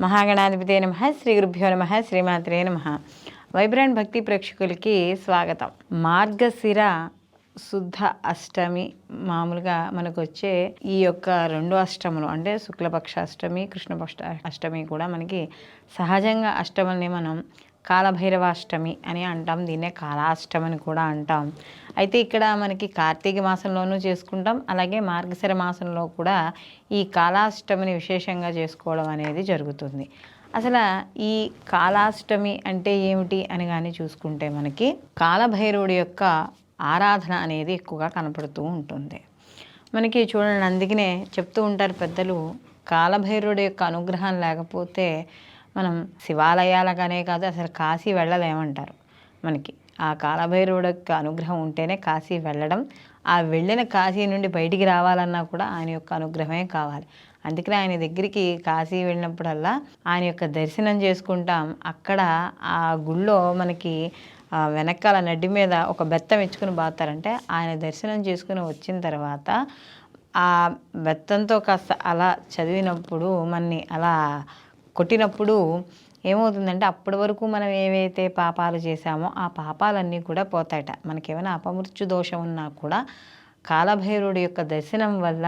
మహాగణాధిపతే నమః. శ్రీ గురుభ్యో నమః. శ్రీమాత్రే నమః. వైబ్రాంట్ భక్తి ప్రేక్షకులకి స్వాగతం. మార్గశిర శుద్ధ అష్టమి మామూలుగా మనకు వచ్చే ఈ యొక్క రెండు అష్టములు అంటే శుక్లపక్ష అష్టమి, కృష్ణపక్ష అష్టమి కూడా మనకి సహజంగా అష్టముల్ని మనం కాలభైరవాష్టమి అని అంటాం. దీన్నే కాలాష్టమి అని కూడా అంటాం. అయితే ఇక్కడ మనకి కార్తీక మాసంలోనూ చేసుకుంటాం, అలాగే మార్గశిర మాసంలో కూడా ఈ కాలాష్టమిని విశేషంగా చేసుకోవడం అనేది జరుగుతుంది. అసలు ఈ కాలాష్టమి అంటే ఏమిటి అని కానీ చూసుకుంటే మనకి కాలభైరవుడి యొక్క ఆరాధన అనేది ఎక్కువగా కనపడుతూ ఉంటుంది. మనకి చూడండి, అందుకనే చెప్తూ ఉంటారు పెద్దలు, కాలభైరవుడి యొక్క అనుగ్రహం లేకపోతే మనం శివాలయాలకనే కాదు అసలు కాశీ వెళ్ళలేమంటారు. మనకి ఆ కాలభైరవుడి యొక్క అనుగ్రహం ఉంటేనే కాశీ వెళ్ళడం, ఆ వెళ్ళిన కాశీ నుండి బయటికి రావాలన్నా కూడా ఆయన యొక్క అనుగ్రహమే కావాలి. అందుకని ఆయన దగ్గరికి కాశీ వెళ్ళినప్పుడల్లా ఆయన యొక్క దర్శనం చేసుకుంటాం. అక్కడ ఆ గుళ్ళో మనకి వెనకాల నడ్డి మీద ఒక బెత్తం ఇచ్చుకుని బాతారంటే ఆయన దర్శనం చేసుకుని వచ్చిన తర్వాత ఆ బెత్తంతో కాస్త అలా చదివినప్పుడు మనని అలా కొట్టినప్పుడు ఏమవుతుందంటే అప్పటి వరకు మనం ఏవైతే పాపాలు చేశామో ఆ పాపాలన్నీ కూడా పోతాయట. మనకేమైనా అపమృత్యు దోషం ఉన్నా కూడా కాలభైరవుడి యొక్క దర్శనం వల్ల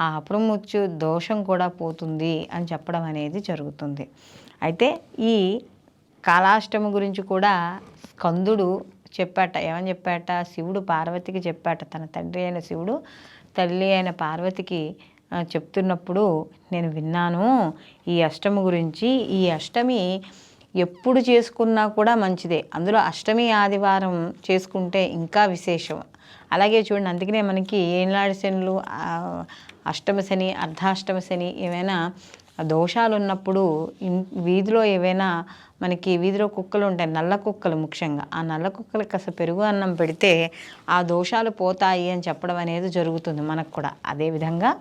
ఆ అపమృత్యు దోషం కూడా పోతుంది అని చెప్పడం అనేది జరుగుతుంది. అయితే ఈ కాలాష్టమి గురించి కూడా స్కందుడు చెప్పాట. ఏమని చెప్పాట? శివుడు పార్వతికి చెప్పాట. తన తండ్రి అయిన శివుడు తల్లి అయిన పార్వతికి చెప్తున్నప్పుడు నేను విన్నాను ఈ అష్టమి గురించి. ఈ అష్టమి ఎప్పుడు చేసుకున్నా కూడా మంచిదే, అందులో అష్టమి ఆదివారం చేసుకుంటే ఇంకా విశేషం. అలాగే చూడండి, అందుకనే మనకి ఏనాడు శనులు, అష్టమ శని, అర్ధాష్టమ శని ఏమైనా దోషాలు ఉన్నప్పుడు వీధిలో ఏవైనా మనకి వీధిలో కుక్కలు ఉంటాయి, నల్ల కుక్కలు ముఖ్యంగా. ఆ నల్ల కుక్కలకి కాస్త పెరుగు అన్నం పెడితే ఆ దోషాలు పోతాయి అని చెప్పడం అనేది జరుగుతుంది మనకు కూడా. అదేవిధంగా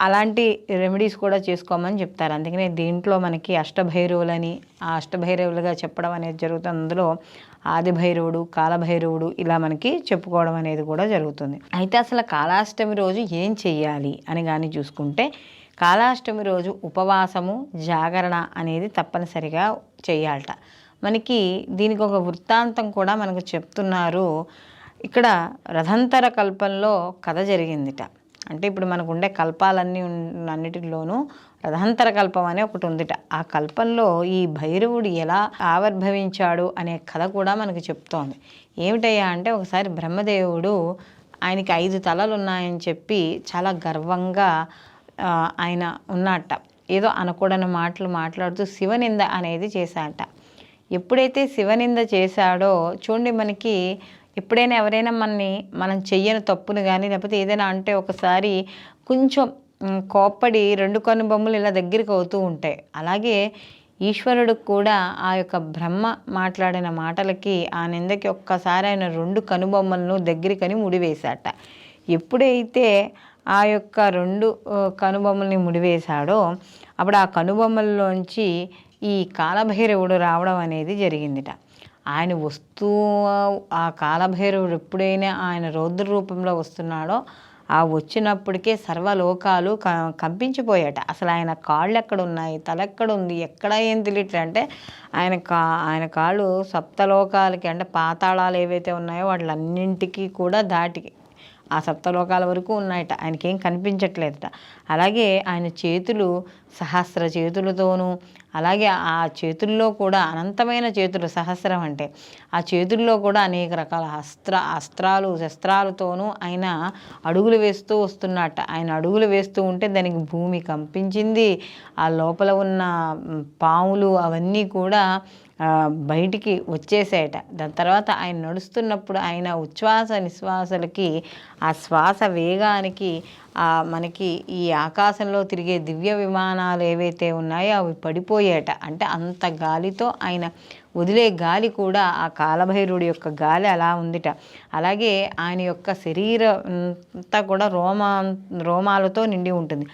అలాంటి రెమెడీస్ కూడా చేసుకోమని చెప్తారు. అందుకనే దీంట్లో మనకి అష్టభైరవులని ఆ అష్టభైరవులుగా చెప్పడం అనేది జరుగుతుంది. అందులో ఆదిభైరవుడు, కాలభైరవుడు ఇలా మనకి చెప్పుకోవడం అనేది కూడా జరుగుతుంది. అయితే అసలు కాలాష్టమి రోజు ఏం చెయ్యాలి అని కానీ చూసుకుంటే కాలాష్టమి రోజు ఉపవాసము, జాగరణ అనేది తప్పనిసరిగా చెయ్యాలట. మనకి దీనికి ఒక వృత్తాంతం కూడా మనకు చెప్తున్నారు. ఇక్కడ రథంతర కల్పంలో కథ జరిగిందిట. అంటే ఇప్పుడు మనకు ఉండే అన్నిటిలోనూ రథాంతర కల్పం అనే ఒకటి ఉందిట. ఆ కల్పంలో ఈ భైరవుడు ఎలా ఆవిర్భవించాడు అనే కథ కూడా మనకు చెప్తోంది. ఏమిటయ్యా అంటే, ఒకసారి బ్రహ్మదేవుడు ఆయనకి 5 తలలు ఉన్నాయని చెప్పి చాలా గర్వంగా ఆయన ఉన్నట్ట. ఏదో అనకూడని మాటలు మాట్లాడుతూ శివనింద అనేది చేశాట. ఎప్పుడైతే శివనింద చేశాడో చూడండి, మనకి ఎప్పుడైనా ఎవరైనా మనం చెయ్యని తప్పును కానీ లేకపోతే ఏదైనా అంటే ఒకసారి కొంచెం కోప్పడి 2 కనుబొమ్మలు ఇలా దగ్గరికి అవుతూ ఉంటాయి. అలాగే ఈశ్వరుడికి కూడా ఆ యొక్క బ్రహ్మ మాట్లాడిన మాటలకి ఆ నిందకి ఒక్కసారి ఆయన 2 కనుబొమ్మలను దగ్గరికని ముడివేశాట. ఎప్పుడైతే ఆ యొక్క 2 కనుబొమ్మల్ని ముడివేశాడో అప్పుడు ఆ కనుబొమ్మల్లోంచి ఈ కాలభైరవుడు రావడం అనేది జరిగిందిట. ఆయన ఆ కాలభైరవుడు ఎప్పుడైనా ఆయన రౌద్ర రూపంలో వస్తున్నాడో ఆ వచ్చినప్పటికే సర్వలోకాలు కంపించిపోయాట. అసలు ఆయన కాళ్ళు ఎక్కడున్నాయి, తల ఎక్కడుంది, ఎక్కడ ఏం తెలియట్లే. అంటే ఆయన కాళ్ళు సప్తలోకాలకి అంటే పాతాళాలు ఏవైతే ఉన్నాయో వాటిలన్నింటికి కూడా దాటికి ఆ సప్తలోకాల వరకు ఉన్నాయట. ఆయనకేం కనిపించట్లేదట. అలాగే ఆయన చేతులు సహస్ర చేతులతోనూ, అలాగే ఆ చేతుల్లో కూడా అనంతమైన చేతులు, సహస్రం అంటే ఆ చేతుల్లో కూడా అనేక రకాల అస్త్రాలు శస్త్రాలతోనూ ఆయన అడుగులు వేస్తూ వస్తున్నట్ట. ఆయన అడుగులు వేస్తూ ఉంటే దానికి భూమి కంపించింది. ఆ లోపల ఉన్న పాములు అవన్నీ కూడా బయటికి వచ్చేసాయట. దాని తర్వాత ఆయన నడుస్తున్నప్పుడు ఆయన ఉచ్ఛ్వాస నిశ్వాసలకి ఆ శ్వాస వేగానికి మనకి ఈ ఆకాశంలో తిరిగే దివ్య విమానాలు ఏవైతే ఉన్నాయో అవి పడిపోయాట. అంటే అంత గాలితో ఆయన వదిలే గాలి కూడా ఆ కాలభైరవుడి యొక్క గాలి అలా ఉందిట. అలాగే ఆయన యొక్క శరీరం అంతా కూడా రోమాలతో నిండి ఉంటుంది.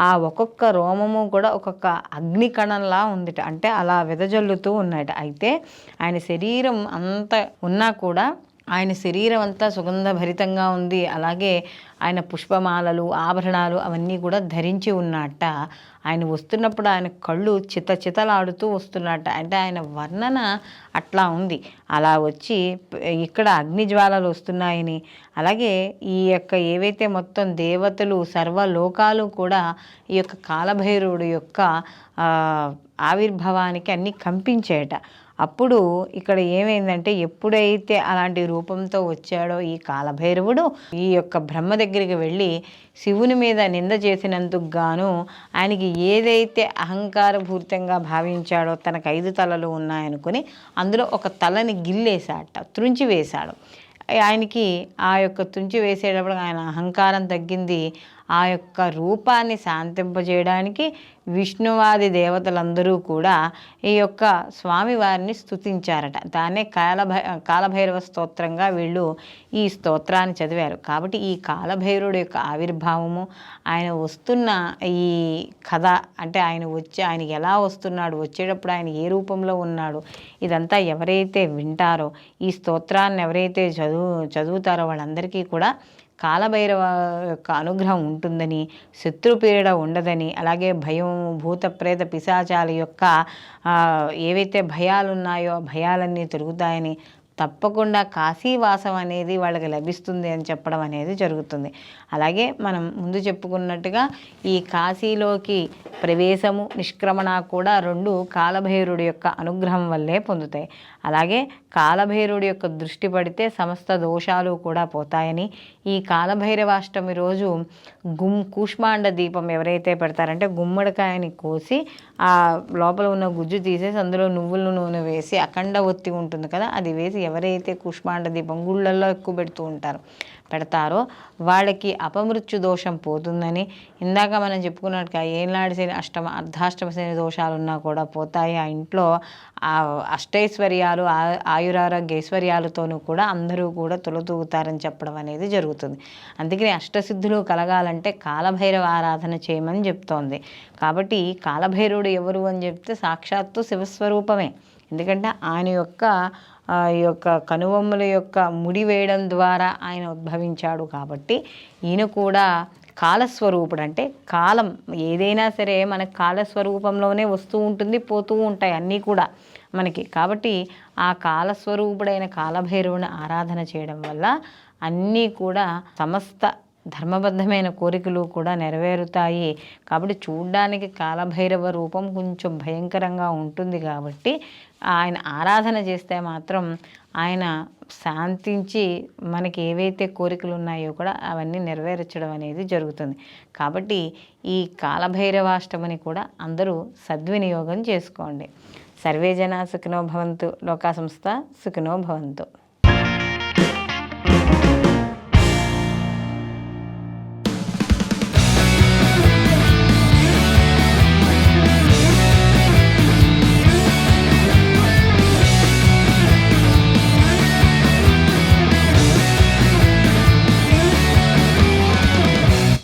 ఆ ఒక్కొక్క రోమము కూడా ఒక్కొక్క అగ్నికణంలా ఉందిట. అంటే అలా వెదజల్లుతూ ఉన్నాయట. అయితే ఆయన శరీరం అంత ఉన్నా కూడా ఆయన శరీరం అంతా సుగంధభరితంగా ఉంది. అలాగే ఆయన పుష్పమాలలు, ఆభరణాలు అవన్నీ కూడా ధరించి ఉన్నట్ట. ఆయన వస్తున్నప్పుడు ఆయన కళ్ళు చితచితలాడుతూ వస్తున్నట్ట. అంటే ఆయన వర్ణన అట్లా ఉంది. అలా వచ్చి ఇక్కడ అగ్నిజ్వాలలు వస్తున్నాయని, అలాగే ఈ యొక్క ఏవైతే మొత్తం దేవతలు సర్వలోకాలు కూడా ఈ యొక్క కాలభైరవుడు యొక్క ఆవిర్భావానికి అన్నీ కంపించేట. అప్పుడు ఇక్కడ ఏమైందంటే, ఎప్పుడైతే అలాంటి రూపంతో వచ్చాడో ఈ కాలభైరవుడు, ఈ యొక్క బ్రహ్మ దగ్గరికి వెళ్ళి శివుని మీద నింద చేసినందుకు గాను ఆయనకి ఏదైతే అహంకారభూరితంగా భావించాడో, తనకు 5 తలలు ఉన్నాయనుకుని అందులో ఒక తలని గిల్లేశాట, త్రుంచి వేశాడు. ఆయనకి ఆ యొక్క తుంచి వేసేటప్పుడు ఆయన అహంకారం తగ్గింది. ఆ యొక్క రూపాన్ని శాంతింపజేయడానికి విష్ణువాది దేవతలందరూ కూడా ఈ యొక్క స్వామివారిని స్తుతించారట. దాన్నే కాలభైరవ స్తోత్రంగా వీళ్ళు ఈ స్తోత్రాన్ని చదివారు. కాబట్టి ఈ కాలభైరవుడు యొక్క ఆవిర్భావము, ఆయన వస్తున్న ఈ కథ, అంటే ఆయన ఎలా వస్తున్నాడు, వచ్చేటప్పుడు ఆయన ఏ రూపంలో ఉన్నాడు, ఇదంతా ఎవరైతే వింటారో, ఈ స్తోత్రాన్ని ఎవరైతే చదువుతారో వాళ్ళందరికీ కూడా కాలభైరవ యొక్క అనుగ్రహం ఉంటుందని, శత్రుపీడ ఉండదని, అలాగే భయం, భూత ప్రేత పిశాచాల యొక్క ఏవైతే భయాలు ఉన్నాయో భయాలన్నీ తొలుగుతాయని, తప్పకుండా కాశీవాసం అనేది వాళ్ళకి లభిస్తుంది అని చెప్పడం అనేది జరుగుతుంది. అలాగే మనం ముందు చెప్పుకున్నట్టుగా ఈ కాశీలోకి ప్రవేశము, నిష్క్రమణ కూడా 2 కాలభైరుడి యొక్క అనుగ్రహం వల్లే పొందుతాయి. అలాగే కాలభైరుడి యొక్క దృష్టి పడితే సమస్త దోషాలు కూడా పోతాయని, ఈ కాలభైరవాష్టమి రోజు కూష్మాండ దీపం ఎవరైతే పెడతారంటే గుమ్మడికాయని కోసి ఆ లోపల ఉన్న గుజ్జు తీసేసి అందులో నువ్వుల నూనె వేసి, అఖండ ఒత్తి ఉంటుంది కదా, అది వేసి ఎవరైతే కూష్మాండ దీపం గుళ్ళల్లో ఎక్కువ పెడతారో వాళ్ళకి అపమృత్యు దోషం పోతుందని, ఇందాక మనం చెప్పుకున్నట్టుగా ఏనాడు శని అర్ధాష్టమ శని దోషాలు ఉన్నా కూడా పోతాయి. ఆ ఇంట్లో ఆ అష్టైశ్వర్యాలు, ఆయురారోగ్య ఐశ్వర్యాలతోనూ కూడా అందరూ కూడా తొలతూగుతారని చెప్పడం అనేది జరుగుతుంది. అందుకని అష్టసిద్ధులు కలగాలంటే కాలభైరవ ఆరాధన చేయమని చెప్తోంది. కాబట్టి కాలభైరవుడు ఎవరు అని చెప్తే సాక్షాత్తు శివస్వరూపమే. ఎందుకంటే ఆయన ఈ యొక్క కనుబొమ్మల యొక్క ముడి వేయడం ద్వారా ఆయన ఉద్భవించాడు. కాబట్టి ఈయన కూడా కాలస్వరూపుడు. అంటే కాలం ఏదైనా సరే మనకు కాలస్వరూపంలోనే వస్తూ ఉంటుంది, పోతూ ఉంటాయి అన్నీ కూడా మనకి. కాబట్టి ఆ కాలస్వరూపుడైన కాలభైరవుని ఆరాధన చేయడం వల్ల అన్నీ కూడా సమస్త ధర్మబద్ధమైన కోరికలు కూడా నెరవేరుతాయి. కాబట్టి చూడ్డానికి కాలభైరవ రూపం కొంచెం భయంకరంగా ఉంటుంది. కాబట్టి ఆయన ఆరాధన చేస్తే మాత్రం ఆయన శాంతించి మనకి ఏవైతే కోరికలు ఉన్నాయో కూడా అవన్నీ నెరవేర్చడం అనేది జరుగుతుంది. కాబట్టి ఈ కాలభైరవాష్టమిని కూడా అందరూ సద్వినియోగం చేసుకోండి. సర్వే జనా సుఖినో భవంతు, లోకా సంస్థ సుఖినో భవంతు.